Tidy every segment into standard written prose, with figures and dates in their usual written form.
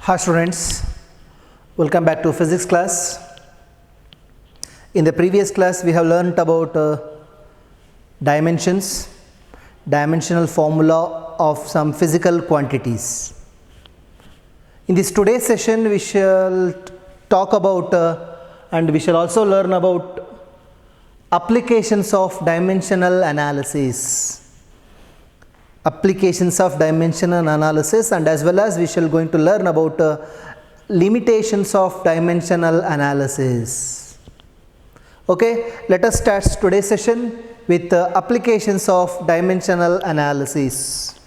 Hi students, welcome back to physics class. In the previous class we have learnt about dimensions, dimensional formula of some physical quantities. In this today's session we shall talk about and we shall also learn about applications of dimensional analysis. Applications of dimensional analysis, and as well as we shall going to learn about limitations of dimensional analysis. Okay, let us start today's session with applications of dimensional analysis.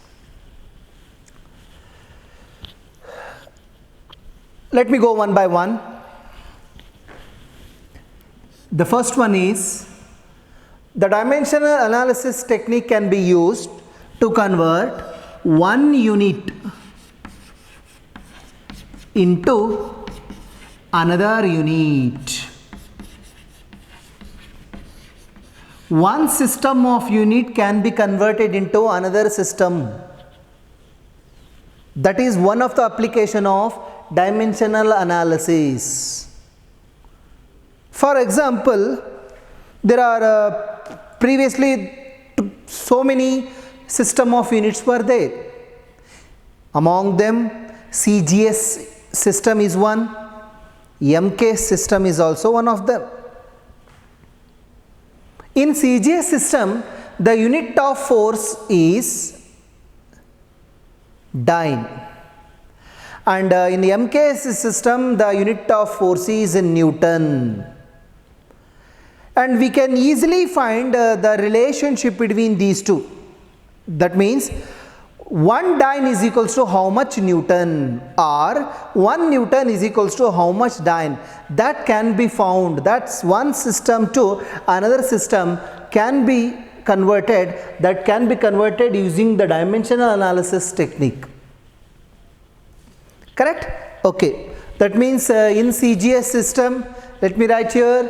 Let me go one by one. The first one is the dimensional analysis technique can be used to convert one unit into another unit. One system of unit can be converted into another system. That is one of the application of dimensional analysis. For example, there are previously so many system of units were there. Among them CGS system is one, MK system is also one of them. In CGS system the unit of force is dyne, and in MK system the unit of force is in Newton. And we can easily find the relationship between these two. That means 1 dyne is equals to how much Newton, or 1 Newton is equals to how much dyne. That can be found. That's one system to another system can be converted. That can be converted using the dimensional analysis technique. Correct? Okay. That means in CGS system, let me write here,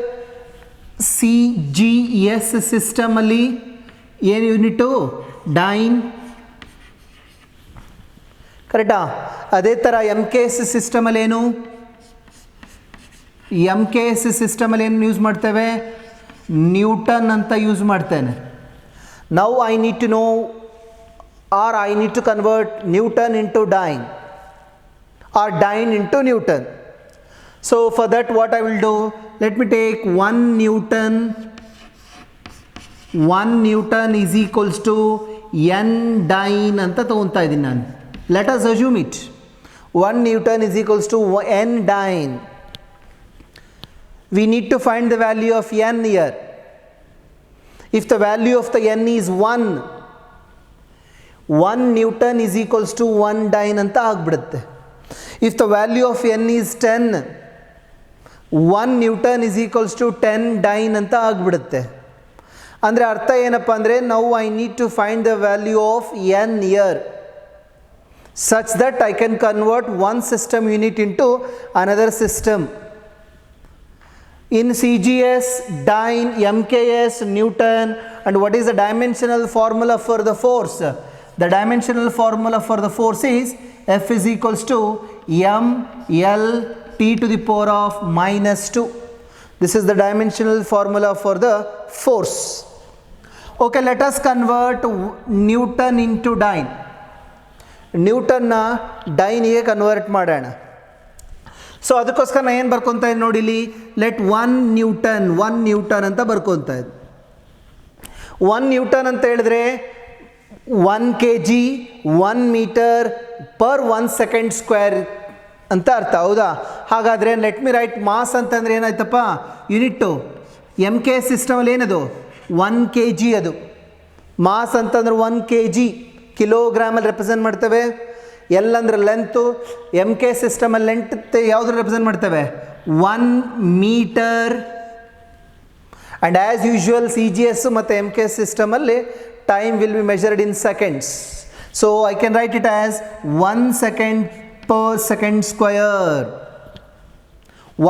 CGS system ಅಲ್ಲಿ ಏನು unit dine, ಕರೆಕ್ಟಾ? ಅದೇ ಥರ MKS ಸಿಸ್ಟಮಲ್ಲಿ ಏನು, MKS ಸಿಸ್ಟಮಲ್ಲಿ ಏನು use ಮಾಡ್ತೇವೆ, Newton ಅಂತ use ಮಾಡ್ತೇನೆ. Now I need to know or I need to convert newton into dyne or dyne into Newton. So for that what I will do, let me take 1 Newton is equals to n dyne anta ತಗೊಂತಾ ಇದೀನಿ ನಾನು. Let us assume it. 1 Newton is equals to n dyne. We need to find the value of n here. If the value of the n is 1 Newton is equals to 1 dyne ಅಂತ ಆಗಿಬಿಡುತ್ತೆ. If the value of n is 10, 1 Newton is equals to 10 dyne ಅಂತ ಆಗಿಬಿಡುತ್ತೆ. ಅಂದರೆ ಅರ್ಥ ಏನಪ್ಪ ಅಂದರೆ, now I need to find the value of n here such that I can convert one system unit into another system. In CGS, dyne, MKS, Newton, and what is the dimensional formula for the force? The dimensional formula for the force is F is equals to m L T to the power of minus 2. This is the dimensional formula for the force. Okay, let us convert Newton into dyne. Newton na dyne ಗೆ convert ಮಾಡೋಣ. So ಅದಕ್ಕೋಸ್ಕರ ನಾನು ಏನು ಬರ್ಕೊತಾ ಇದ್ದೀನಿ ನೋಡಿ ಇಲ್ಲಿ, let 1 Newton ಅಂತ ಬರ್ಕೊತಾ ಇದ್ದೀನಿ. 1 ನ್ಯೂಟನ್ ಅಂತ ಹೇಳಿದ್ರೆ 1 kg 1 metre per 1 second square ಅಂತ ಅರ್ಥ, ಹೌದಾ? ಹಾಗಾದರೆ ಲೆಟ್ ಮಿ ರೈಟ್ ಮಾಸ್ ಅಂತಂದರೆ ಏನಾಯ್ತಪ್ಪ, ಯೂನಿಟ್ಟು MK ಸಿಸ್ಟಮಲ್ಲಿ ಏನದು 1 kg, ಅದು ಮಾಸ್ ಅಂತಂದ್ರೆ 1 kg ಕಿಲೋಗ್ರಾಮಲ್ಲಿ ರೆಪ್ರೆಸೆಂಟ್ ಮಾಡ್ತೇವೆ. ಎಲ್ ಅಂದರೆ ಲೆಂತು, MK ಸಿಸ್ಟಮಲ್ಲಿ ಲೆಂತ್ ಯಾವುದ್ರ ರೆಪ್ರೆಸೆಂಟ್ ಮಾಡ್ತೇವೆ, 1 metre. And as usual CGS ಮತ್ತು MK ಸಿಸ್ಟಮಲ್ಲಿ time will be measured in seconds. So I can write it as 1 second per second square.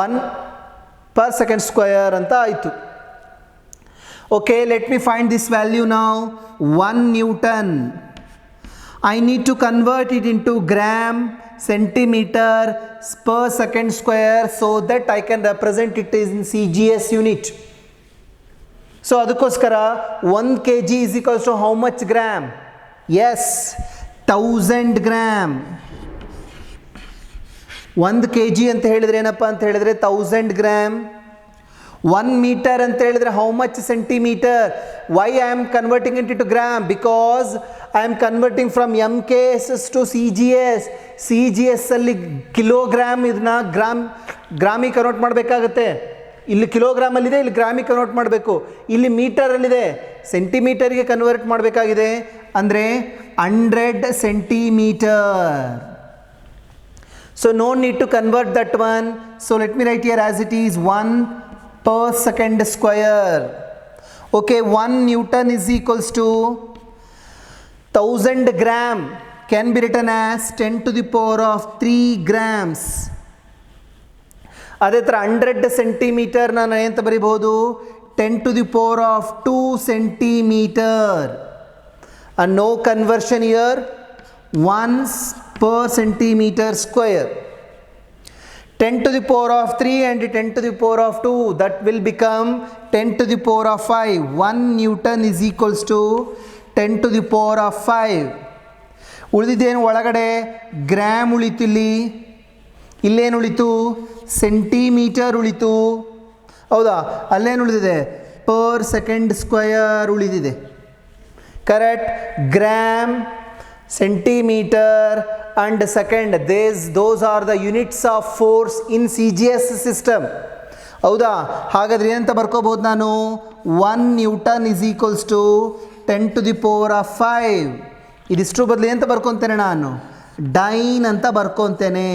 1 per second square anta aitu. Okay, let me find this value now. 1 Newton. I need to convert it into gram centimeter per second square, so that I can represent it in CGS unit. So ಅದಕ್ಕೋಸ್ಕರ 1 kg is equals to how much gram? Yes, 1000 gram. 1 kg ಅಂತ ಹೇಳಿದ್ರೆ ಏನಪ್ಪ ಅಂತ ಹೇಳಿದ್ರೆ 1000 gram. 1 meter ಅಂತ ಹೇಳಿದ್ರೆ how much centimeter? Why I am converting it into gram? Because I am converting from MKS to CGS. CGS ಅಲ್ಲಿ kilogram ಇದನ್ನ ಗ್ರಾಮಿಗೆ ಕನ್ವರ್ಟ್ ಮಾಡಬೇಕಾಗುತ್ತೆ. ಇಲ್ಲಿ ಕಿಲೋಗ್ರಾಮಲ್ಲಿದೆ, ಇಲ್ಲಿ ಗ್ರಾಮಿಗೆ ಕನ್ವರ್ಟ್ ಮಾಡಬೇಕು. ಇಲ್ಲಿ ಮೀಟರಲ್ಲಿದೆ, ಸೆಂಟಿಮೀಟರ್ಗೆ ಕನ್ವರ್ಟ್ ಮಾಡಬೇಕಾಗಿದೆ. ಅಂದರೆ 100 centimetre. So no need to convert that one. So let me write here as it is 1 per second square. Okay, 1 Newton is equals to 1000 gram can be written as 10 to the power of 3 grams. ಅದೇ ಥರ 100 centimetre ನಾನು ಏನಂತ ಬರೀಬಹುದು? 10 to the power of 2 centimeter. And no conversion here. 1 per centimeter square. 10 to the power of 3 and 10 to the power of 2, that will become 10 to the power of 5. 1 Newton is equals to 10 to the power of 5. ಉಳಿದಿದ್ದೇನು ಒಳಗಡೆ? Gram ಉಳಿತು. ಇಲ್ಲೇನು ಉಳಿತು? Centimetre ಉಳಿತು. ಹೌದಾ? ಅಲ್ಲೇನು ಉಳಿದಿದೆ? Per second square ಉಳಿದಿದೆ. Correct. Gram, centimetre and second, those are the units of force in CGS system. ಹೌದಾ? ಹಾಗಾದ್ರೆ ಏನಂತ ಬರ್ಕೋಬಹುದು ನಾನು? 1 Newton is equals to 10 to the power of 5. ಇದಿಷ್ಟು ಬದಲು ಎಂತ ಬರ್ಕೊತೇನೆ ನಾನು? ಡೈನ್ ಅಂತ ಬರ್ಕೊತೇನೆ.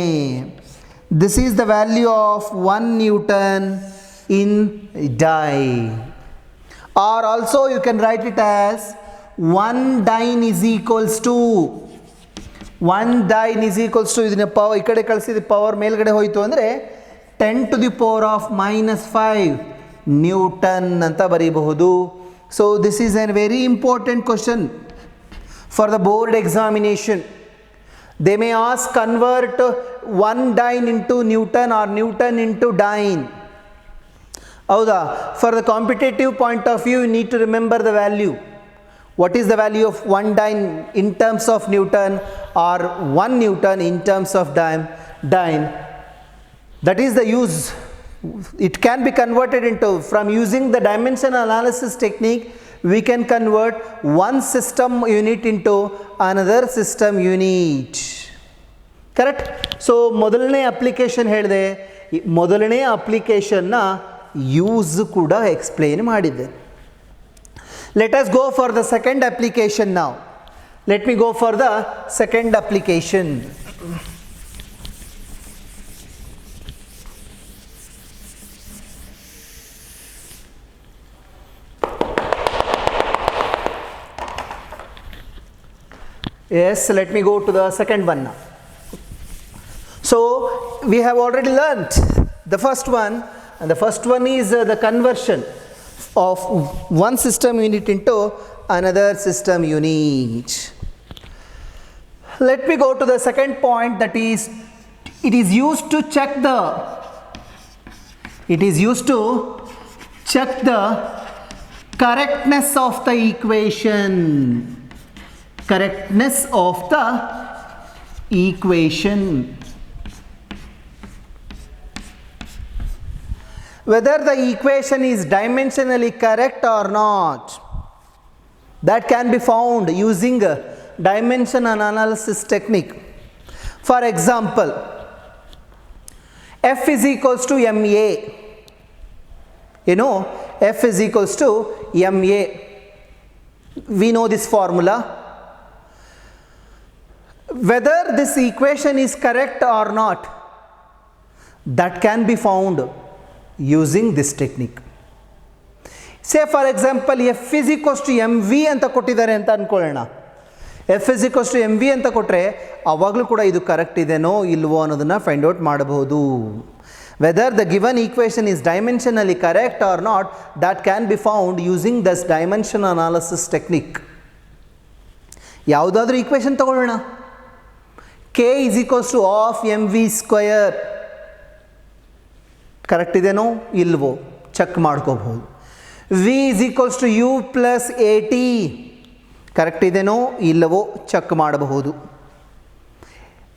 This is the value of 1 Newton in dyne. Or also you can write it as 1 dyne is equals to 1 dyne is equals to ಇದನ್ನ power ಈ ಕಡೆ ಕಳಿಸಿದ power ಮೇಲ್ಗಡೆ ಹೋಯಿತು ಅಂದರೆ 10 to the power of -5 newton ಅಂತ ಬರೀಬಹುದು. So this is an very important question for the board examination. They may ask convert 1 dyne into Newton or Newton into dyne. ಹೌದಾ? For the competitive point of view you need to remember the value. What is the value of 1 dyne in terms of Newton or 1 Newton in terms of dyne? That is the use. It can be converted into, from using the dimension analysis technique, we can convert one system unit into another system unit. Correct? So ಮೊದಲನೇ application ಹೇಳಿದೆ, ಮೊದಲನೇ ಅಪ್ಲಿಕೇಶನ್ನ use ಕೂಡ explain ಮಾಡಿದ್ದೆ. Let us go for the second application now. Let me go for the second application. Yes, let me go to the second one now. So we have already learnt the first one, and the first one is the conversion of one system unit into another system unit. Let me go to the second point, that is it is used to check the correctness of the equation. Correctness of the equation. Whether the equation is dimensionally correct or not, that can be found using a dimension analysis technique. For example, F is equals to MA. You know, F is equals to MA. We know this formula. Whether this equation is correct or not, that can be found using this technique. Say for example, F is equals to mv ಅಂತ ಕೊಟ್ಟಿದ್ದಾರೆ ಅಂತ ಅನ್ಕೊಳ್ಳೋಣ. F is equals to mv ಅಂತ ಕೊಟ್ಟರೆ ಅವಾಗಲೂ ಕೂಡ ಇದು correct ಇದೆನೋ ಇಲ್ವೋ ಅನ್ನೋದನ್ನು ಫೈಂಡ್ ಔಟ್ ಮಾಡಬಹುದು. Whether the given equation is dimensionally correct or not, that can be found using this dimension analysis technique. ಯಾವುದಾದ್ರೂ ಈಕ್ವೇಷನ್ ತಗೊಳ್ಳೋಣ. k is equals to half mv square correct ಇದೆನೋ ಇಲ್ವೋ ಚೆಕ್ ಮಾಡ್ಕೋಬಹುದು. v is equals to u plus at correct ಇದೆನೋ ಇಲ್ಲವೋ check ಮಾಡಬಹುದು.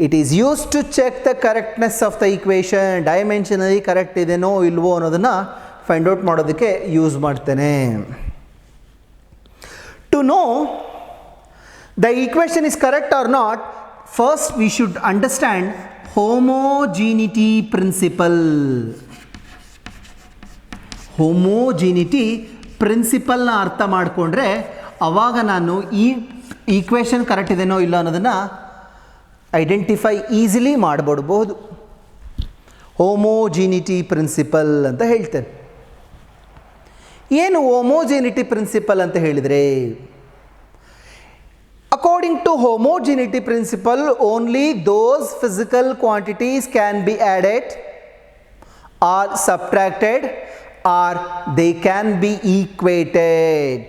It is use to check the correctness of the equation. Dimensionally correct ಇದೆನೋ ಇಲ್ವೋ ಅನ್ನೋದನ್ನು ಫೈಂಡ್ ಔಟ್ ಮಾಡೋದಕ್ಕೆ ಯೂಸ್ ಮಾಡ್ತೇನೆ. To know the equation is correct or not, first we should understand homogeneity principle. Homogeneity ಪ್ರಿನ್ಸಿಪಲ್ನ ಅರ್ಥ ಮಾಡಿಕೊಂಡ್ರೆ ಆವಾಗ ನಾನು ಈ ಈಕ್ವೇಷನ್ ಕರೆಕ್ಟ್ ಇದೆನೋ ಇಲ್ಲ ಅನ್ನೋದನ್ನು ಐಡೆಂಟಿಫೈ ಈಸಿಲಿ ಮಾಡಿಬಿಡ್ಬೋದು. ಹೋಮೋಜಿನಿಟಿ ಪ್ರಿನ್ಸಿಪಲ್ ಅಂತ ಹೇಳ್ತೇನೆ. ಏನು ಹೋಮೋಜಿನಿಟಿ ಪ್ರಿನ್ಸಿಪಲ್ ಅಂತ ಹೇಳಿದರೆ, according to homogeneity principle only those physical quantities can be added or subtracted or they can be equated.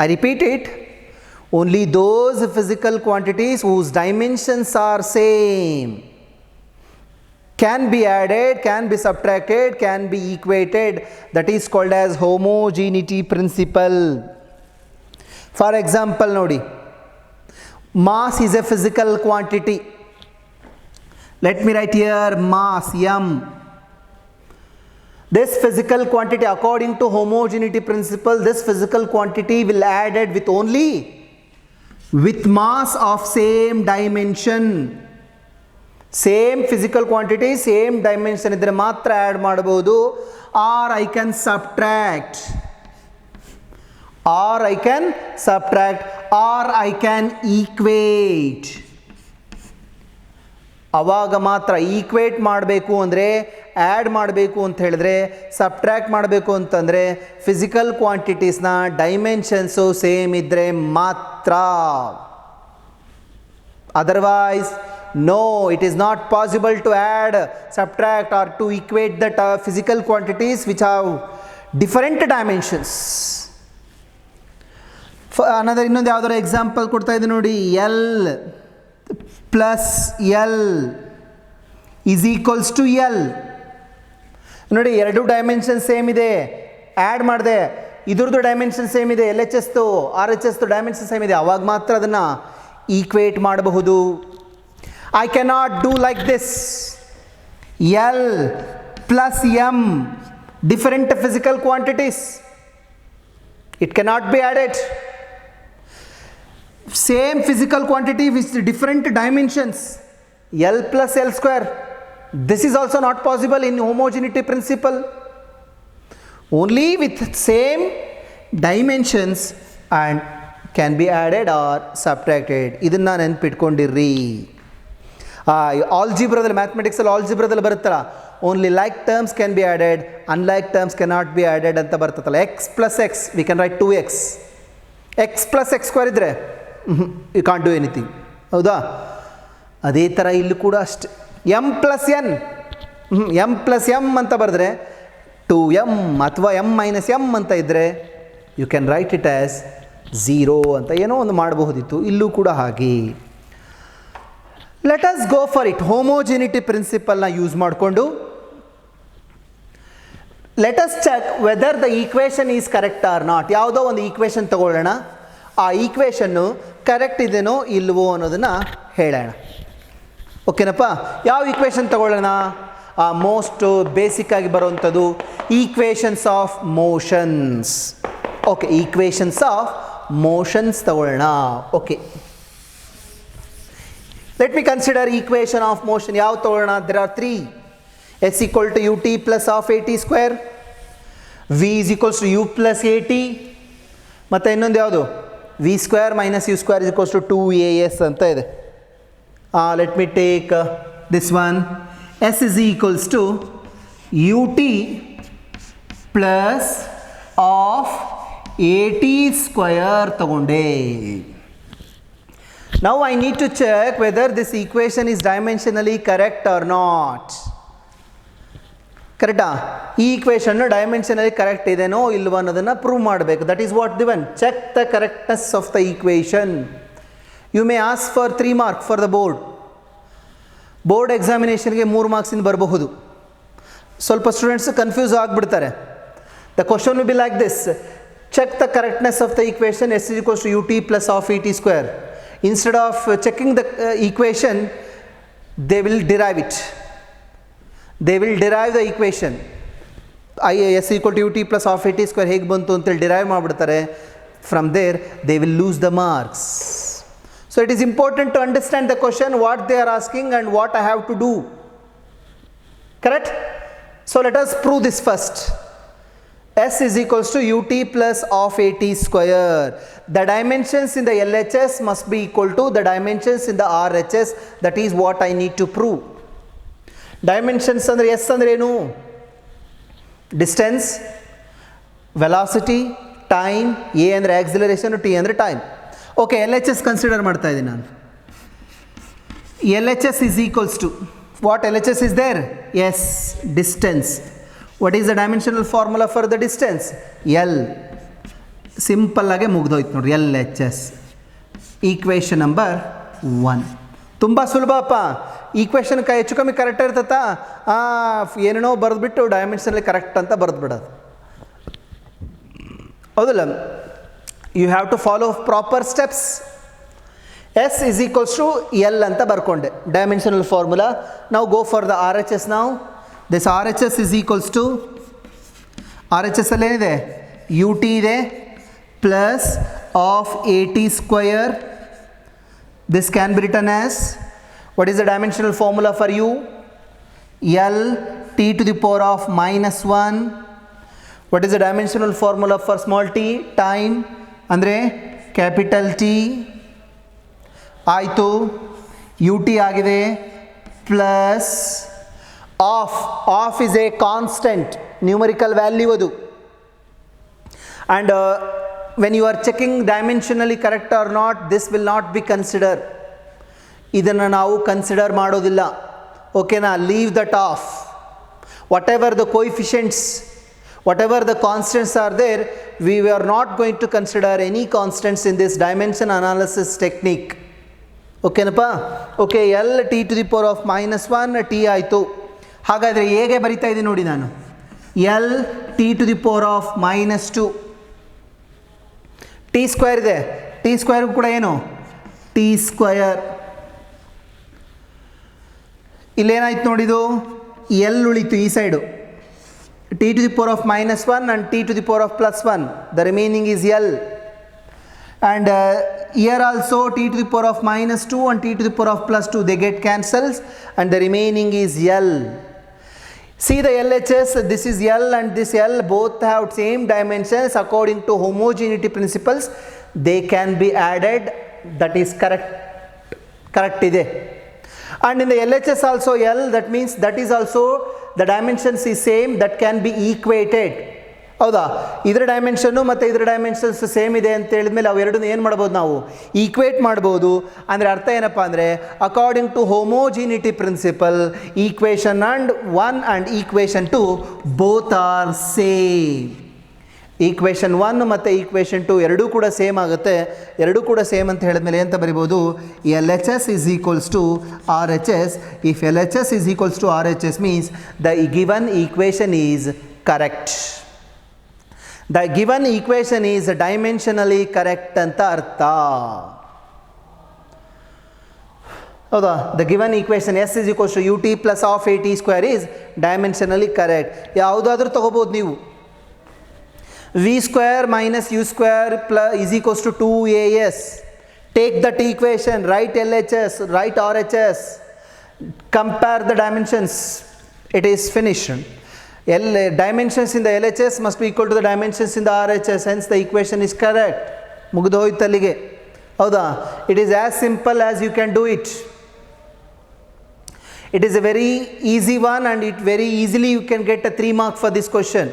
I repeat it, only those physical quantities whose dimensions are same can be added, can be subtracted, can be equated. That is called as homogeneity principle. For example, nodi, mass is a physical quantity. Let me write here mass m. This physical quantity, according to homogeneity principle, this physical quantity will added with only with mass of same dimension. Same physical quantity, same dimension idre matra add ಮಾಡಬಹುದು. Or I can subtract, or I can subtract, or I can equate. ಆವಾಗ ಮಾತ್ರ equate ಮಾಡಬೇಕು ಅಂದರೆ, add ಮಾಡಬೇಕು ಅಂತ ಹೇಳಿದ್ರೆ, subtract ಮಾಡಬೇಕು ಅಂತಂದರೆ ಫಿಸಿಕಲ್ ಕ್ವಾಂಟಿಟೀಸ್ನ ಡೈಮೆನ್ಷನ್ಸು ಸೇಮ್ ಇದ್ದರೆ ಮಾತ್ರ. Otherwise no, it is not possible to add, subtract or to equate that physical quantities which have different dimensions. ಅನ್ನೋದು ಇನ್ನೊಂದು ಯಾವುದಾದ್ರು ಎಕ್ಸಾಂಪಲ್ ಕೊಡ್ತಾ ಇದ್ದೀನಿ ನೋಡಿ. L plus L is equals to L. ನೋಡಿ, ಎರಡು ಡೈಮೆನ್ಷನ್ ಸೇಮ್ ಇದೆ, ಆ್ಯಡ್ ಮಾಡಿದೆ, ಇದ್ರದ್ದು ಡೈಮೆನ್ಷನ್ ಸೇಮ್ ಇದೆ, ಎಲ್ ಎಚ್ ಎಸ್ದು ಆರ್ ಎಚ್ ಎಸ್ದು ಡೈಮೆನ್ಷನ್ ಸೇಮ್ ಇದೆ, ಆವಾಗ ಮಾತ್ರ ಅದನ್ನು ಈಕ್ವೇಟ್ ಮಾಡಬಹುದು. I cannot do like this. L plus M different physical quantities, it cannot be added. Same physical quantity with different dimensions, L plus L square. This is also not possible in homogeneity principle. Only with same dimensions and can be added or subtracted. ಇದನ್ನು ನೆನ್ಪಿಟ್ಕೊಂಡಿರ್ರಿ. ಆಲ್ಜಿಬ್ರಾದಲ್ಲಿ, ಮ್ಯಾಥಮೆಟಿಕ್ಸಲ್ಲಿ ಆಲ್ಜಿಬ್ರಾದಲ್ಲಿ ಬರುತ್ತಲ್ಲ, only like terms can be added, unlike terms cannot be added ಅಂತ ಬರ್ತದಲ್ಲ. X plus x we can write 2x. X plus x square ಇದ್ದರೆ you can't do anything. ಹೌದಾ? ಅದೇ ಥರ ಇಲ್ಲಿ ಕೂಡ ಅಷ್ಟೆ. M plus n, m plus m ಅಂತ ಬರೆದ್ರೆ 2m ಅಥವಾ ಎಮ್ ಮೈನಸ್ ಎಮ್ ಅಂತ ಇದ್ದರೆ you can write it as 0 ಅಂತ ಏನೋ ಒಂದು ಮಾಡಬಹುದಿತ್ತು. ಇಲ್ಲೂ ಕೂಡ ಹಾಗೆ. Let us go for it. Homogeneity ಪ್ರಿನ್ಸಿಪಲ್ನ ಯೂಸ್ ಮಾಡಿಕೊಂಡು let us check whether the equation is correct or not. ಯಾವುದೋ ಒಂದು ಈಕ್ವೇಷನ್ ತಗೊಳ್ಳೋಣ, ಆ ಈಕ್ವೇಷನ್ನು ಕರೆಕ್ಟ್ ಇದೆನೋ ಇಲ್ವೋ ಅನ್ನೋದನ್ನು ಹೇಳೋಣ. ಓಕೆನಪ್ಪ? ಯಾವ ಈಕ್ವೇಷನ್ ತಗೊಳ್ಳೋಣ? ಆ ಮೋಸ್ಟ್ ಬೇಸಿಕ್ಕಾಗಿ ಬರುವಂಥದ್ದು equations of motions. Okay, equations of motions ತಗೊಳ್ಳೋಣ. Okay, let me consider equation of motion. ಯಾವ ತಗೊಳ್ಳೋಣ? There are 3. s equal to ut plus half at square, v is equals to u plus at, ಮತ್ತು ಇನ್ನೊಂದು ಯಾವುದು? v square minus u square is equals to 2as ಅಂತ ಇದೆ. Let me take this one. S is equals to ut plus of at square ತಗೊಂಡೆ. Now I need to check whether this equation is dimensionally correct or not. ಕರೆಕ್ಟಾ? ಈ ಈಕ್ವೇಷನ್ನು dimensionally correct ಇದೆನೋ ಇಲ್ವೋ ಅನ್ನೋದನ್ನು prove ಮಾಡಬೇಕು. That is what given. Check the correctness of the equation. You may ask for 3 marks for the board. Board ಎಕ್ಸಾಮಿನೇಷನ್ಗೆ 3 ಮಾರ್ಕ್ಸಿಂದ ಬರಬಹುದು. ಸ್ವಲ್ಪ ಸ್ಟೂಡೆಂಟ್ಸ್ ಕನ್ಫ್ಯೂಸ್ ಆಗಿಬಿಡ್ತಾರೆ. The question will be like this: check the correctness of the equation s is equals to ut plus of et square. Instead of checking the equation, they will derive it. They will derive the equation. S equal to ut plus of et square ಹೇಗೆ ಬಂತು ಅಂತೇಳಿ derive ಮಾಡಿಬಿಡ್ತಾರೆ. From there they will lose the marks. So it is important to understand the question, what they are asking and what I have to do. Correct? So let us prove this first. S is equals to ut plus of at square. The dimensions in the LHS must be equal to the dimensions in the RHS. That is what I need to prove. Dimensions andre S andre enu? Distance, velocity, time, A andre acceleration, T andre time. Okay, LHS consider ಮಾಡ್ತಾ ಇದ್ದೀನಿ ನಾನು. LHS is equals to what? LHS is there? Yes, distance. What is the dimensional formula for the distance? L. Simple ಆಗಿ ಮುಗಿದೋಯ್ತು ನೋಡ್ರಿ. LHS equation number 1. ತುಂಬ ಸುಲಭಪ್ಪ. Equation ಹೆಚ್ಚು ಕಮ್ಮಿ correct ಇರ್ತತಾ? ಏನೇನೋ ಬರೆದ್ಬಿಟ್ಟು ಡೈಮೆನ್ಷನಲ್ಲಿ ಕರೆಕ್ಟ್ ಅಂತ ಬರೆದ್ಬಿಡೋದು, ಹೌದಲ್ಲ? You have to follow proper steps. S is equals to L ಅಂತ ಬರ್ಕೊಂಡೆ, dimensional formula. Now go for the RHS now. This RHS is equals to, RHS ಅಲ್ಲಿ ಏನಿದೆ? ut ಇದೆ plus of at square. This can be written as, what is the dimensional formula for u? L t to the power of minus 1. What is the dimensional formula for small t? Time ಅಂದರೆ capital T ಆಯಿತು. U t ಆಗಿದೆ plus of is a constant numerical value ಅದು. And when you are checking dimensionally correct or not, this will not be consider. ಇದನ್ನು ನಾವು consider ಮಾಡೋದಿಲ್ಲ. ಓಕೆನಾ? Leave that off. Whatever the coefficients, whatever the constants are there, we are not going to consider any constants in this dimension analysis technique. Okay napa? Okay, L t to the power of minus 1 t ಆಯಿತು. ಹಾಗಾದರೆ ಹೇಗೆ ಬರಿತಾ ಇದ್ದೀನಿ ನೋಡಿ ನಾನು. L t to the power of minus 2. t square ಇದೆ, t square ಕೂಡ ಏನು? t square. ಇಲ್ಲೇನಾಯ್ತು ನೋಡಿದು? L ಉಳಿತು ಈ side. t to the power of minus 1 and t to the power of plus 1. The remaining is L. And here also t to the power of minus 2 and t to the power of plus 2, they get cancels and the remaining is L. See the LHS, this is L and this L, both have same dimensions. According to homogeneity principles, they can be added. That is correct ide. And in the LHS also L, that means that is also the dimensions is same, that can be equated. ಹೌದಾ? ಇದರ dimension ಮತ್ತು ಇದರ dimensions same ಇದೆ ಅಂತ ಹೇಳಿದ್ಮೇಲೆ ಅವೆರಡನ್ನೂ ಏನು ಮಾಡ್ಬೋದು ನಾವು? ಈಕ್ವೇಟ್ ಮಾಡ್ಬೋದು. ಅಂದರೆ ಅರ್ಥ ಏನಪ್ಪ ಅಂದರೆ, according to homogeneity principle, equation and 1 and equation 2 both are same. Equation 1 ಮತ್ತು ಈಕ್ವೇಷನ್ 2 ಎರಡೂ ಕೂಡ ಸೇಮ್ ಆಗುತ್ತೆ. ಎರಡೂ ಕೂಡ ಸೇಮ್ ಅಂತ ಹೇಳಿದ್ಮೇಲೆ ಅಂತ ಬರಿಬೋದು? L H S is equals to R H S. If L H S is equals to R H S means the given equation is correct. The given equation is dimensionally correct ಅಂತ ಅರ್ಥ. ಹೌದಾ? The given equation s is equals to u t plus of a t square is dimensionally correct. ಯಾವುದಾದ್ರೂ ತೊಗೋಬೋದು ನೀವು. v square minus u square plus is equals to 2as. Take that equation, write LHS, write RHS, compare the dimensions, it is finished. Dimensions in the LHS must be equal to the dimensions in the RHS, hence the equation is correct. ಮುಗಿದೋಯ್ತು ಅಲ್ಲಿಗೆ. ಹೌದಾ? It is as simple as you can do it. It is a very easy one and it very easily you can get a 3 mark for this question.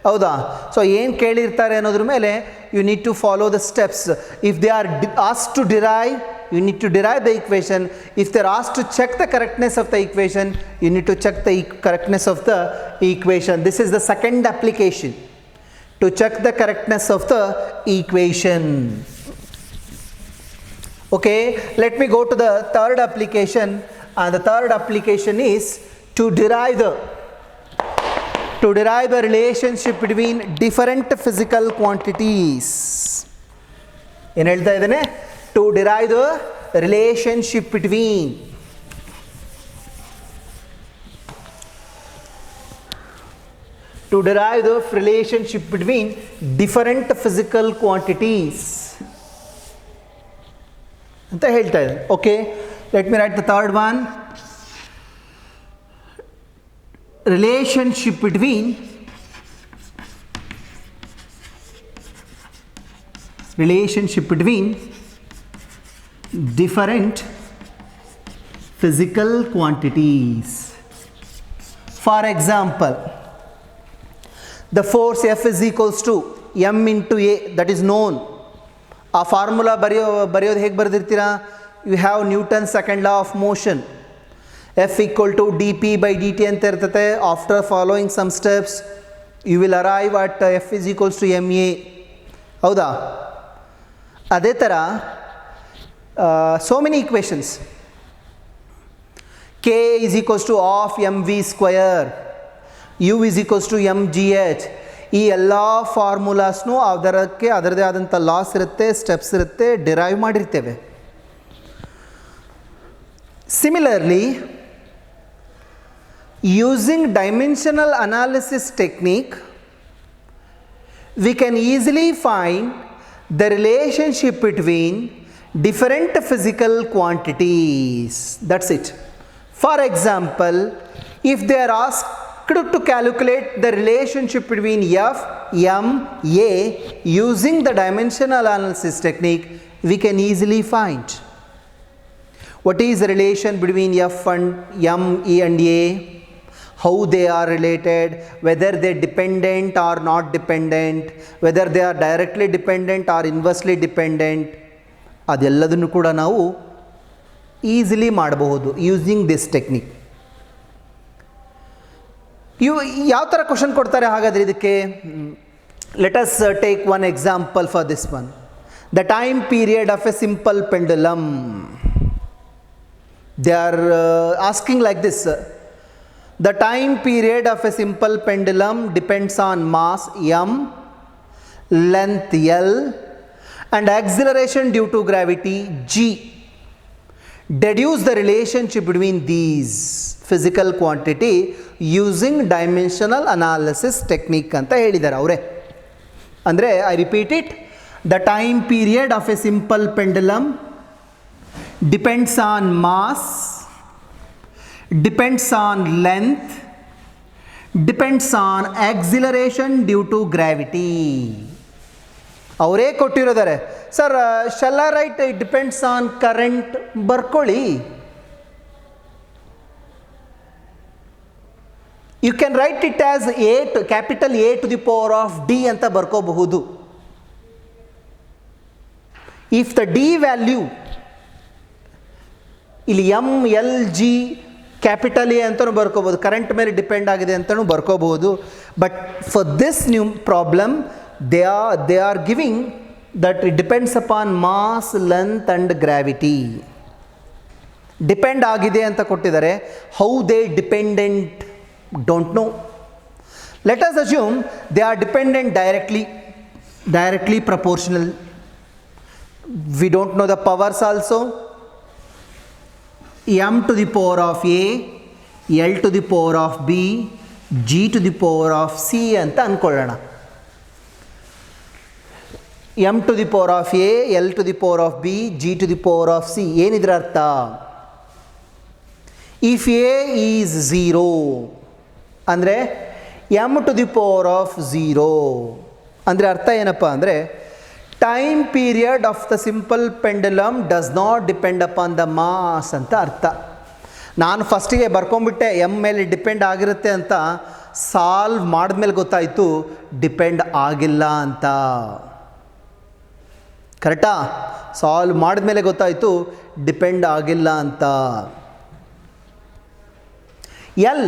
ಹೌದಾ? So ಏನು ಕೇಳಿರ್ತಾರೆ ಅನ್ನೋದ್ರ ಮೇಲೆ you need to follow the steps. If they are asked to derive, you need to derive the equation. If they are asked to check the correctness of the equation, you need to check the correctness of the equation. This is the second application, to check the correctness of the equation. Okay, let me go to the third application, and the third application is to derive the relationship between different physical quantities. ಏನು ಹೇಳ್ತಾ ಇದ್ದೇನೆ? To derive the relationship between different physical quantities ಅಂತ ಹೇಳ್ತಾ ಇದ್ದೇನೆ. Okay, let me write the third one. Relationship between different physical quantities. For example, the force F is equals to m into a, that is known. ಆ formula ಬರೆಯೋದು ಹೇಗೆ ಬರೆದಿರ್ತೀರಾ? You have Newton second law of motion. F equal to dp by dt ಅಂತ ಇರ್ತದೆ. After following some steps you will arrive at F is equals to ma. ಹೌದಾ? ಅದೇ ಥರ so many equations. K is equals to half mv square, U is equals to mgh. ಈ ಎಲ್ಲ ಫಾರ್ಮುಲಾಸ್ನೂ ಅದರದೇ ಆದಂಥ loss ಇರುತ್ತೆ, ಸ್ಟೆಪ್ಸ್ ಇರುತ್ತೆ, ಡಿರೈವ್ ಮಾಡಿರ್ತೇವೆ. Similarly, using dimensional analysis technique, we can easily find the relationship between different physical quantities. That's it. For example, if they are asked to calculate the relationship between F, M, A using the dimensional analysis technique, we can easily find what is the relation between F and M, E and A, how they are related, whether they are dependent or not dependent, whether they are directly dependent or inversely dependent. ಅದೆಲ್ಲದನ್ನು ಕೂಡ ನಾವು easily ಮಾಡಬಹುದು using this technique. ಯಾವ ಥರ question ಕೊಡ್ತಾರೆ ಹಾಗಾದರೆ ಇದಕ್ಕೆ? Let us take one example for this one. The time period of a simple pendulum. They are asking like this. The time period of a simple pendulum depends on mass m, length L, and acceleration due to gravity g. Deduce the relationship between these physical quantity using dimensional analysis technique ಅಂತ ಹೇಳಿದ್ದಾರೆ ಅವರೇ. ಅಂದರೆ I repeat it, the time period of a simple pendulum depends on mass, depends on length, depends on acceleration due to gravity. ಅವರೇ ಕೊಟ್ಟಿರೋದಾರೆ. Sir shall I write it depends on current? ಬರ್ಕೊಳ್ಳಿ. You can write it as capital A to the power of D ಅಂತ ಬರ್ಕೋಬಹುದು. If the D value ಇಲ್ಲಿ M L G capital A ಅಂತಲೂ ಬರ್ಕೋಬೋದು, current ಮೇಲೆ depend ಆಗಿದೆ ಅಂತಲೂ ಬರ್ಕೋಬಹುದು. But for this new problem they are giving that it depends upon mass, length and gravity. Depend ಆಗಿದೆ ಅಂತ ಕೊಟ್ಟಿದ್ದಾರೆ. How they dependent don't know. Let us assume they are dependent directly proportional. We don't know the powers also. m to the power of a, l to the power of b, g to the power of c ಅಂತ ಅಂದ್ಕೊಳ್ಳೋಣ. m to the power of a, l to the power of b, g to the power of c. ಏನಿದ್ರ ಅರ್ಥ? If a is 0 ಅಂದರೆ m to the power of 0 ಅಂದರೆ ಅರ್ಥ ಏನಪ್ಪ ಅಂದರೆ time period of the simple pendulum does not depend upon the mass ಅಂತ ಅರ್ಥ. ನಾನು ಫಸ್ಟಿಗೆ ಬರ್ಕೊಂಡ್ಬಿಟ್ಟೆ ಎಮ್ ಮೇಲೆ ಡಿಪೆಂಡ್ ಆಗಿರುತ್ತೆ ಅಂತ. ಸಾಲ್ವ್ ಮಾಡಿದ್ಮೇಲೆ ಗೊತ್ತಾಯಿತು ಡಿಪೆಂಡ್ ಆಗಿಲ್ಲ ಅಂತ. ಕರೆಕ್ಟಾ? ಸಾಲ್ವ್ ಮಾಡಿದ್ಮೇಲೆ ಗೊತ್ತಾಯಿತು ಡಿಪೆಂಡ್ ಆಗಿಲ್ಲ ಅಂತ. L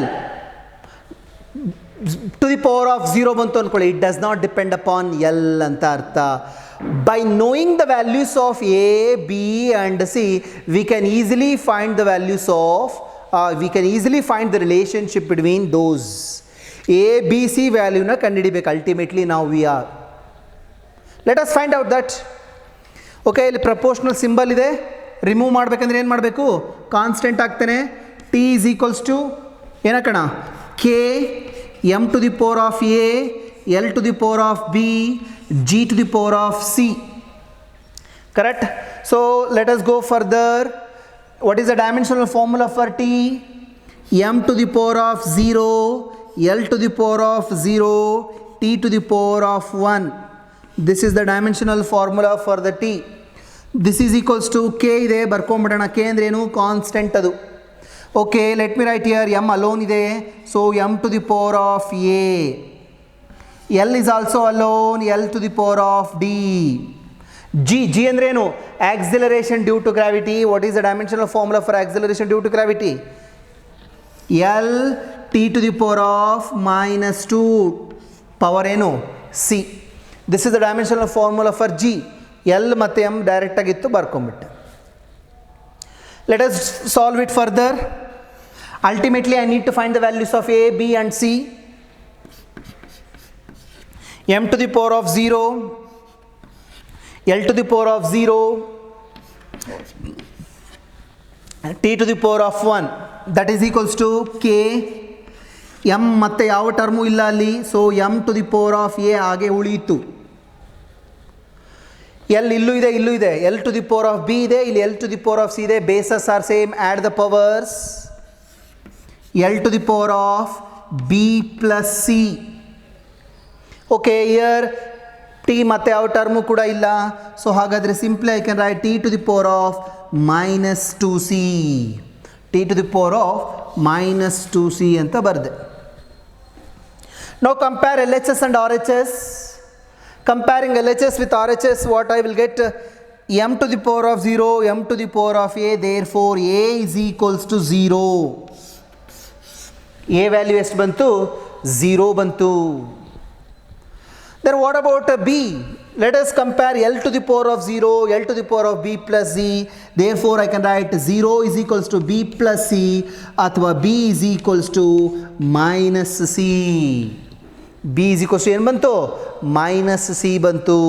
to the power of 0 ಬಂತು ಅಂದ್ಕೊಳ್ಳಿ, it does not depend upon L ಅಂತ ಅರ್ಥ. By knowing the values of A, B and C, we can easily find the values of, we can easily find the relationship between those. A, B, C value na ಕಂಡುಹಿಡಿಬೇಕು ultimately now we are. Let us find out that. Okay, ಇಲ್ಲಿ proportional symbol ಇದೆ, remove ಮಾಡಬೇಕಂದ್ರೆ ಏನು ಮಾಡಬೇಕು, constant ಆಗ್ತಾನೆ. T is equals to ಏನಕ್ಕಣ, K m to the power of A, L to the power of B, G to the power of C. Correct? So let us go further. What is the dimensional formula for T? M to the power of 0, L to the power of 0, T to the power of 1. This is the dimensional formula for the T. This is equals to K ಇದೆ, ಬರ್ಕೊಂಬಿಡೋಣ. K ಅಂದ್ರೆ ಏನು, constant ಅದು. Okay, let me write here m alone ಇದೆ, so m to the power of A. L is also alone, L to the power of D. G ಅಂದ್ರೆ ಏನು, acceleration due to gravity. What is the dimensional formula for acceleration due to gravity? L T to the power of minus 2 power ಏನು, C. This is the dimensional formula for G. L ಮತ್ತು m direct ಆಗಿತ್ತು, ಬರ್ಕೊಂಬಿಟ್ಟೆ. Let us solve it further. Ultimately I need to find the values of A, B and C. M to the power of 0, L to the power of 0, T to the power of 1, that is equals to K. M ಮತ್ತೆ ಯಾವ term ಇಲ್ಲ ಅಲ್ಲಿ, so m to the power of A ಹಾಗೆ ಉಳಿಯಿತು. L ಇಲ್ಲೂ ಇದೆ, ಇಲ್ಲೂ ಇದೆ, L to the power of B ಇದೆ, ಇಲ್ಲಿ L to the power of C ಇದೆ. Bases are same, add the powers. L to the power of B plus C. Okay, here T ಮತ್ತೆ ಯಾವ ಟರ್ಮು ಕೂಡ ಇಲ್ಲ, ಸೊ ಹಾಗಾದರೆ simply I can write T to the power of minus 2C. T to the power of minus 2C ಅಂತ ಬರೆದೆ. Now compare LHS and RHS. Comparing LHS with RHS, what I will get, m to the power of 0, m to the power of A, therefore A is equals to 0. A value ಎಷ್ಟು ಬಂತು, 0 ಬಂತು. Then what about B? Let us compare L to the power of 0, L to the power of B plus C. Therefore I can write 0 is equals to B plus C, ಅಥವಾ B is equals to minus C. B is equals to ಏನು ಬಂತು, minus C ಬಂತು.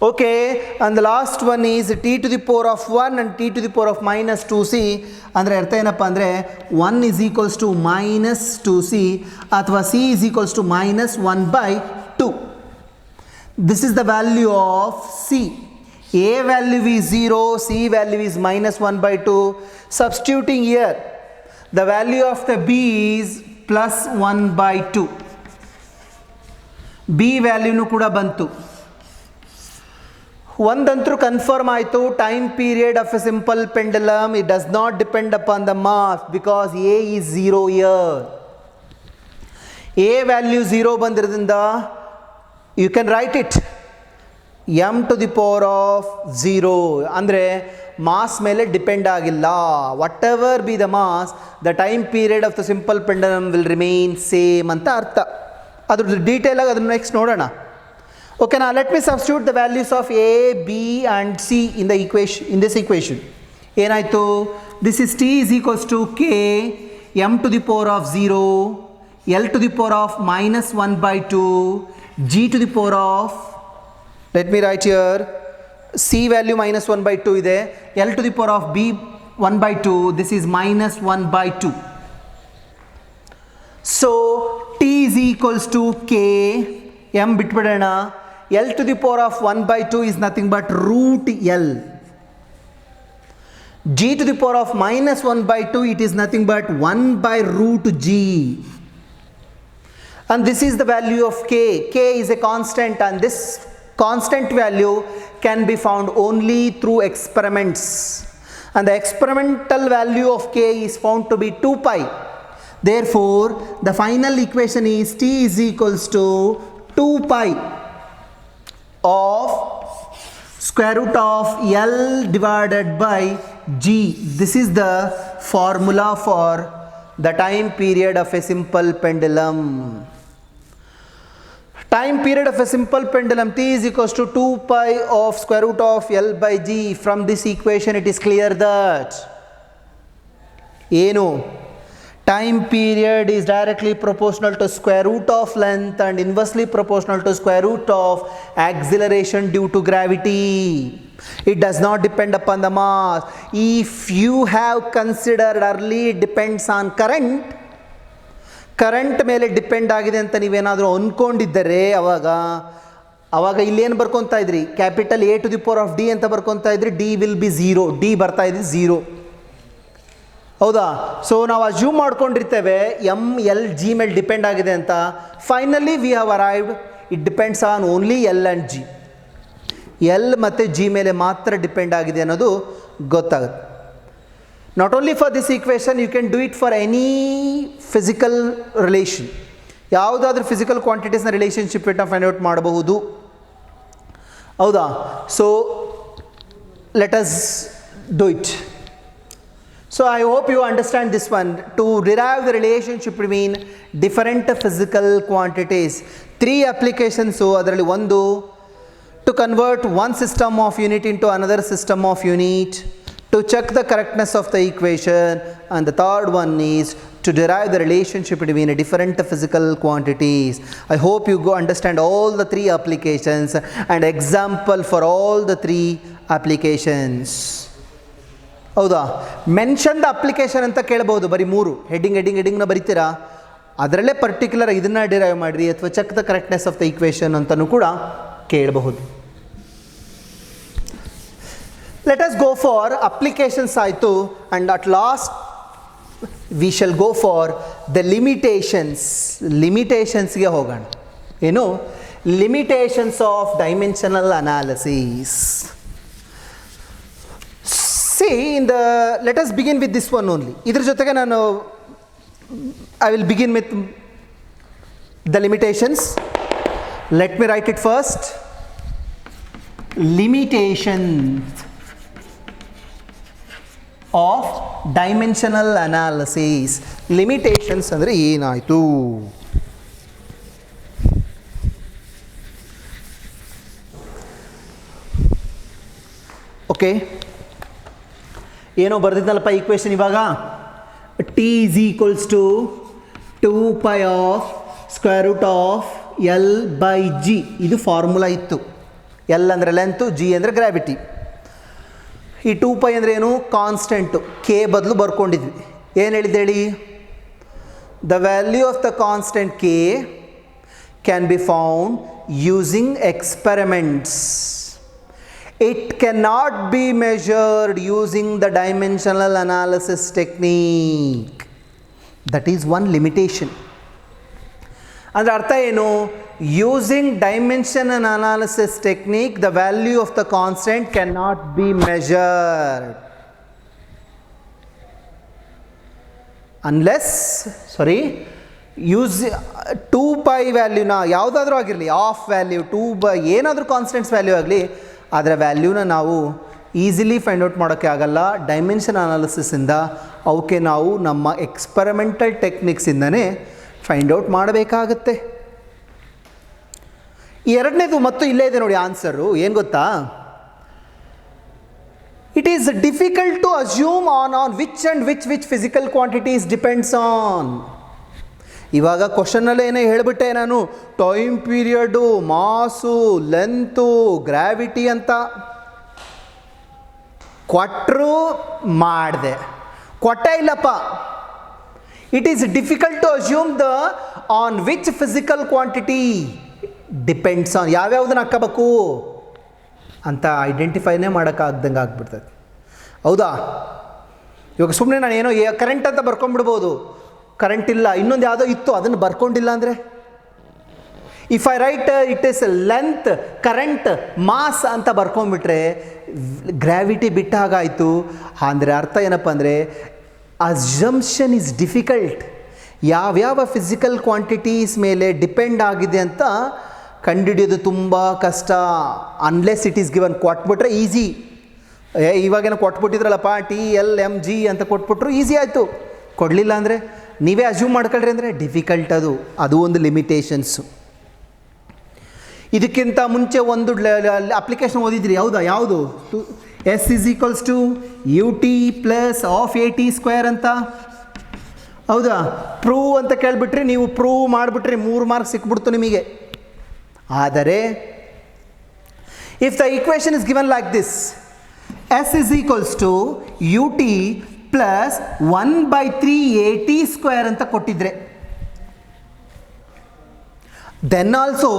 Okay, and the last one is T to the power of 1 and T to the power of minus 2C. ಅಂದರೆ ಅರ್ಥ ಏನಪ್ಪ ಅಂದರೆ 1 is equals to minus 2C ಅಥವಾ C is equals to minus 1 by 2. This is the value of C. A value is 0, C value is minus 1 by 2. Substituting here, the value of the B is plus 1 by 2. B ವ್ಯಾಲ್ಯೂನು ಕೂಡ ಬಂತು. ಒಂದಂತರೂ confirm ಆಯಿತು, time period of a simple pendulum it does not depend upon the mass because A is 0 here. A value 0 ಬಂದಿರೋದ್ರಿಂದ you can write it m to the power of 0. ಅಂದರೆ mass ಮೇಲೆ depend ಆಗಿಲ್ಲ. Whatever be the mass, the time period of the simple pendulum will remain same ಅಂತ ಅರ್ಥ. ಅದ್ರದ್ದು detail ಆಗಿ ಅದನ್ನು next ನೋಡೋಣ. Okay, now let me substitute the values of A, B and C in the equation, in this equation. ಏನಾಯಿತು, this is T is equals to K m to the power of 0, L to the power of minus 1 by 2, G to the power of, let me write here, C value minus 1 by 2 ಇದೆ, L to the power of B 1 by 2, this is minus 1 by 2. So T is equals to K, m ಬಿಟ್ಬಿಡೋಣ, L to the power of 1 by 2 is nothing but root L. G to the power of minus 1 by 2, it is nothing but 1 by root G. And this is the value of K. K is a constant and this constant value can be found only through experiments. And the experimental value of K is found to be 2 pi. Therefore, the final equation is T is equals to 2 pi of square root of L divided by G. This is the formula for the time period of a simple pendulum. Time period of a simple pendulum T is equals to 2 pi of square root of L by G. From this equation it is clear that ಏನು time period is directly proportional to square root of length and inversely proportional to square root of acceleration due to gravity. It does not depend upon the mass. If you have considered early, it depends on current. Current ಮೇಲೆ depend ಆಗಿದೆ ಅಂತ ನೀವೇನಾದರೂ ಅಂದ್ಕೊಂಡಿದ್ದರೆ ಅವಾಗ ಇಲ್ಲೇನು ಬರ್ಕೊತಾ ಇದ್ರಿ, capital A to the power of D ಅಂತ ಬರ್ಕೊತಾ ಇದ್ರಿ. D will be 0, D ಬರ್ತಾ ಇದ್ರಿ 0. ಹೌದಾ? ಸೊ ನಾವು ಅಸ್ಯೂಮ್ ಮಾಡ್ಕೊಂಡಿರ್ತೇವೆ MLG ಮೇಲೆ ಡಿಪೆಂಡ್ ಆಗಿದೆ ಅಂತ. Finally we have arrived it depends on only L and G. L ಮತ್ತು G ಮೇಲೆ ಮಾತ್ರ ಡಿಪೆಂಡ್ ಆಗಿದೆ ಅನ್ನೋದು ಗೊತ್ತಾಗುತ್ತೆ. Not only for this equation, you can do it for any physical relation. ಯಾವುದಾದ್ರೂ ಫಿಸಿಕಲ್ ಕ್ವಾಂಟಿಟೀಸ್ನ ರಿಲೇಷನ್ಶಿಪ್ಪನ್ನು ಫೈಂಡ್ ಔಟ್ ಮಾಡಬಹುದು. ಹೌದಾ? So let us do it. So I hope you understand this one. To derive the relationship between different physical quantities, 3 applications. So ಅದರಲ್ಲಿ ಒಂದು to convert one system of unit into another system of unit, to check the correctness of the equation, and the third one is to derive the relationship between different physical quantities. I hope you go understand all the 3 applications and example for all the 3 applications. ಹೌದಾ? Mention the application ಅಂತ ಕೇಳಬಹುದು. ಬರೀ 3 ಹೆಡ್ಡಿಂಗ್ನ ಬರಿತೀರಾ, ಅದರಲ್ಲೇ particular ಇದನ್ನು derive ಮಾಡಿರಿ ಅಥವಾ check the correctness of the equation ಅಂತಲೂ ಕೂಡ ಕೇಳಬಹುದು. Let us go for applications ಆಯಿತು, and at last we shall go for the ಲಿಮಿಟೇಷನ್ಸ್ಗೆ ಹೋಗೋಣ. ಏನು? Limitations of dimensional analysis. let us begin with this one only. ಇದರ ಜೊತೆಗೆ ನಾನು I will begin with the limitations. Let me write it first. Limitations of dimensional analysis. Limitations ಅಂದರೆ ಏನಾಯಿತು? Okay, ಏನೋ ಬರ್ದಿದ್ನಲ್ಲಪ್ಪ equation ಇವಾಗ. T is equals to 2 pi of square root of L by G. ಇದು formula ಇತ್ತು. L ಅಂದರೆ length, G ಅಂದರೆ gravity. ಈ 2 pi ಅಂದರೆ ಏನು? ಕಾನ್ಸ್ಟೆಂಟು. K ಬದಲು ಬರ್ಕೊಂಡಿದ್ವಿ. ಏನು ಹೇಳಿದ್ದು ಹೇಳಿ? The value of the constant K can be found using experiments. It cannot be measured using the dimensional analysis technique. That is one limitation. ಅಂದರೆ ಅರ್ಥ ಏನು? Using dimensional analysis technique, the value of the constant cannot be measured unless, use 2 pi ವ್ಯಾಲ್ಯೂನ ಯಾವುದಾದ್ರೂ ಆಗಿರಲಿ, of value 2 by ಏನಾದರೂ constants value ಆಗಲಿ, ಅದರ ವ್ಯಾಲ್ಯೂನ ನಾವು easily find out ಮಾಡೋಕ್ಕೆ ಆಗಲ್ಲ. ಡೈಮೆನ್ಷನ್ ಅನಾಲಿಸಿಸಿಂದ ಅವಕ್ಕೆ ನಾವು ನಮ್ಮ ಎಕ್ಸ್ಪೆರಿಮೆಂಟಲ್ ಟೆಕ್ನಿಕ್ಸಿಂದನೇ ಫೈಂಡ್ ಔಟ್ ಮಾಡಬೇಕಾಗತ್ತೆ. ಎರಡನೇದು ಮತ್ತು ಇಲ್ಲೇ ಇದೆ ನೋಡಿ ಆನ್ಸರು. ಏನು ಗೊತ್ತಾ? It is difficult to assume on which and which physical quantities depends on. ಇವಾಗ ಕ್ವಶನ್ನಲ್ಲೇ ಏನೇ ಹೇಳಿಬಿಟ್ಟೆ ನಾನು, time period, mass, length, gravity ಅಂತ ಕೊಟ್ಟರು ಮಾಡಿದೆ, ಕೊಟ್ಟೇ ಇಲ್ಲಪ್ಪ. It is difficult to assume on which physical quantity depends on. ಯಾವ್ಯಾವುದನ್ನು ಹಾಕಬೇಕು ಅಂತ ಐಡೆಂಟಿಫೈನೇ ಮಾಡೋಕ್ಕಾಗ್ದಂಗೆ ಆಗ್ಬಿಡ್ತದೆ. ಹೌದಾ? ಇವಾಗ ಸುಮ್ಮನೆ ನಾನು ಏನೋ ಕರೆಂಟ್ ಅಂತ ಬರ್ಕೊಂಡ್ಬಿಡ್ಬೋದು. ಕರೆಂಟ್ ಇಲ್ಲ, ಇನ್ನೊಂದು ಯಾವುದೋ ಇತ್ತು ಅದನ್ನು ಬರ್ಕೊಂಡಿಲ್ಲ ಅಂದರೆ, if I write it is length, current, mass ಅಂತ ಬರ್ಕೊಂಡ್ಬಿಟ್ರೆ ಗ್ರಾವಿಟಿ ಬಿಟ್ಟ ಹಾಗಾಯಿತು. ಅಂದರೆ ಅರ್ಥ ಏನಪ್ಪ ಅಂದರೆ, ಅಸಂಪ್ಷನ್ ಈಸ್ ಡಿಫಿಕಲ್ಟ್. ಯಾವ್ಯಾವ ಫಿಸಿಕಲ್ ಕ್ವಾಂಟಿಟೀಸ್ ಮೇಲೆ ಡಿಪೆಂಡ್ ಆಗಿದೆ ಅಂತ ಕಂಡುಹಿಡಿಯೋದು ತುಂಬ ಕಷ್ಟ. Unless it is given. ಕೊಟ್ಬಿಟ್ರೆ ಈಸಿ. ಇವಾಗೇನೋ ಕೊಟ್ಬಿಟ್ಟಿದ್ರಲ್ಲಪ್ಪ TLMG ಅಂತ ಕೊಟ್ಬಿಟ್ರು ಈಸಿ ಆಯಿತು. ಕೊಡಲಿಲ್ಲ ಅಂದರೆ ನೀವೇ ಅಸ್ಯೂಮ್ ಮಾಡ್ಕೊಳ್ರಿ ಅಂದರೆ ಡಿಫಿಕಲ್ಟ್. ಅದು ಒಂದು ಲಿಮಿಟೇಷನ್ಸು. ಇದಕ್ಕಿಂತ ಮುಂಚೆ ಒಂದು ಅಪ್ಲಿಕೇಶನ್ ಓದಿದ್ರಿ, ಹೌದಾ? ಯಾವುದು? S is equals to ut plus of at square ಅಂತ, ಹೌದಾ? ಪ್ರೂವ್ ಅಂತ ಕೇಳಿಬಿಟ್ರಿ, ನೀವು ಪ್ರೂವ್ ಮಾಡಿಬಿಟ್ರಿ, 3 ಮಾರ್ಕ್ಸ್ ಸಿಕ್ಬಿಡ್ತು ನಿಮಗೆ. ಆದರೆ if the equation is given like this, S is equals to ut plus 1/3 at square ಅಂತ ಕೊಟ್ಟಿದ್ರೆ, then also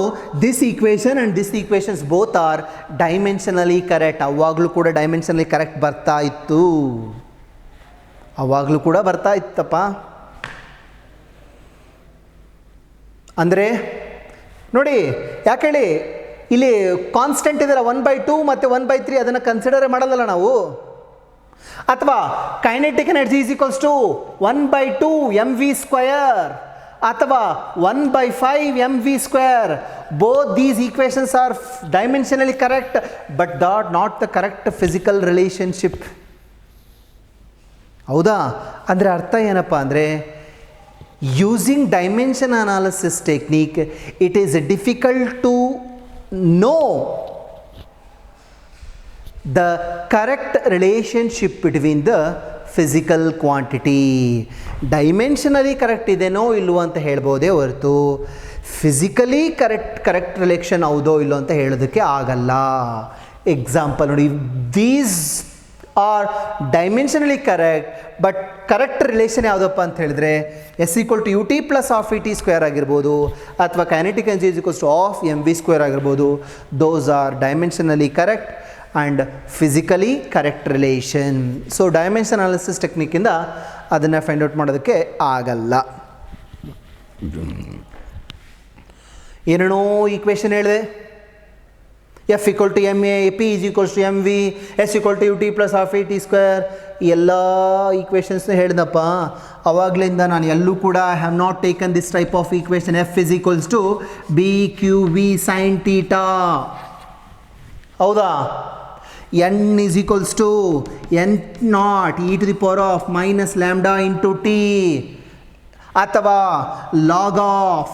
this equation and this equations both are dimensionally correct. ಅವಾಗಲೂ ಕೂಡ ಡೈಮೆನ್ಷನಲಿ correct ಬರ್ತಾ ಇತ್ತು, ಅವಾಗಲೂ ಕೂಡ ಬರ್ತಾ ಇತ್ತಪ್ಪ. ಅಂದರೆ ನೋಡಿ, ಯಾಕೆ ಹೇಳಿ, ಇಲ್ಲಿ ಕಾನ್ಸ್ಟೆಂಟ್ ಇದೆಲ್ಲ 1/2 ಮತ್ತು 1/3, ಅದನ್ನು ಕನ್ಸಿಡರ್ ಮಾಡಲ್ಲ ನಾವು. ಅಥವಾ kinetic energy is equals to 1/2 mv square ಅಥವಾ 1/5 mv square. Both these equations are dimensionally correct, but not the correct physical relationship. ಹೌದಾ? ಅಂದರೆ ಅರ್ಥ ಏನಪ್ಪ ಅಂದರೆ, using dimension analysis technique, it is difficult to know the correct relationship between the physical quantity. Dimensionally correct ಇದೆನೋ ಇಲ್ವೋ ಅಂತ ಹೇಳ್ಬೋದೇ ಹೊರತು physically correct relation ಹೌದೋ ಇಲ್ಲೋ ಅಂತ ಹೇಳೋದಕ್ಕೆ ಆಗಲ್ಲ. ಎಕ್ಸಾಂಪಲ್ ನೋಡಿ, these are dimensionally correct, but correct relation ಯಾವುದಪ್ಪ ಅಂತ ಹೇಳಿದ್ರೆ S equal to ut plus of at square ಆಗಿರ್ಬೋದು, ಅಥವಾ kinetic energy is equals to of mv square ಆಗಿರ್ಬೋದು. Those are dimensionally correct and physically correct relation. So dimension analysis ಟೆಕ್ನಿಕ್ಕಿಂದ ಅದನ್ನು find out ಮಾಡೋದಕ್ಕೆ ಆಗಲ್ಲ. ಏನೇನೋ ಈಕ್ವೇಷನ್ ಹೇಳಿದೆ, F equal to ma, P is equals to mv, S equal to ut plus of at square, ಎಲ್ಲ ಈಕ್ವೇಷನ್ಸ್ನ ಹೇಳಿದಪ್ಪ. ಅವಾಗಲಿಂದ ನಾನು ಎಲ್ಲೂ ಕೂಡ I have not taken this type of equation. F is equals to BQV sin theta, ಹೌದಾ? n is equals to n naught e to the power of minus lambda into t, ಅಥವಾ log of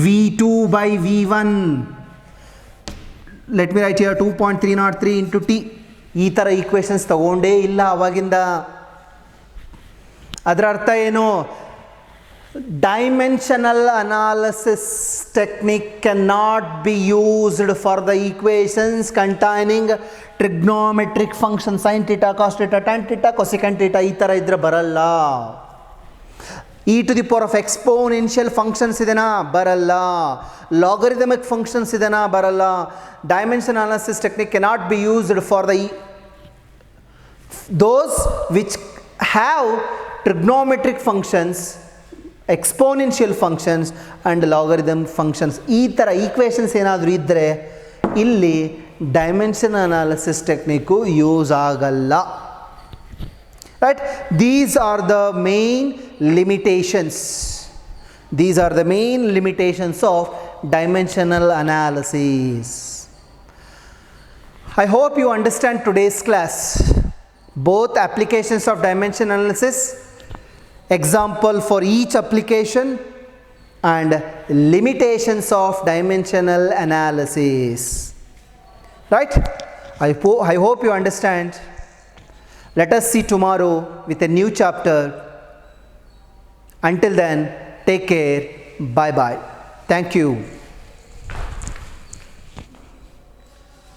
v2 by v1, let me write here 2.303 into t. ಈ ಥರ equations ತಗೊಂಡೇ ಇಲ್ಲ ಅವಾಗಿಂದ. ಅದರ ಅರ್ಥ ಏನು? Dimensional analysis technique cannot be used for the equations containing trigonometric functions sin theta, cos theta, tan theta, cosecant theta. ಈ ಥರ ಇದ್ರೆ ಬರಲ್ಲ. e to the power of exponential functions ಇದೆನಾ? ಬರಲ್ಲ. logarithmic functions ಇದೆನಾ? ಬರಲ್ಲ. Dimensional analysis technique cannot be used for the those which have trigonometric functions, exponential functions and logarithm functions. ಈ ಥರ ಈಕ್ವೇಷನ್ಸ್ ಏನಾದರೂ ಇದ್ದರೆ ಇಲ್ಲಿ ಡೈಮೆನ್ಷನ್ ಅನಾಲಿಸಿಸ್ ಟೆಕ್ನಿಕ್ಕು ಯೂಸ್ ಆಗಲ್ಲ. Right? These are the main limitations. These are the main limitations of dimensional analysis. I hope you understand today's class. Both applications of dimension analysis, example for each application, and limitations of dimensional analysis. Right? I hope you understand. Let us see tomorrow with a new chapter. Until then, take care. Bye bye. Thank you.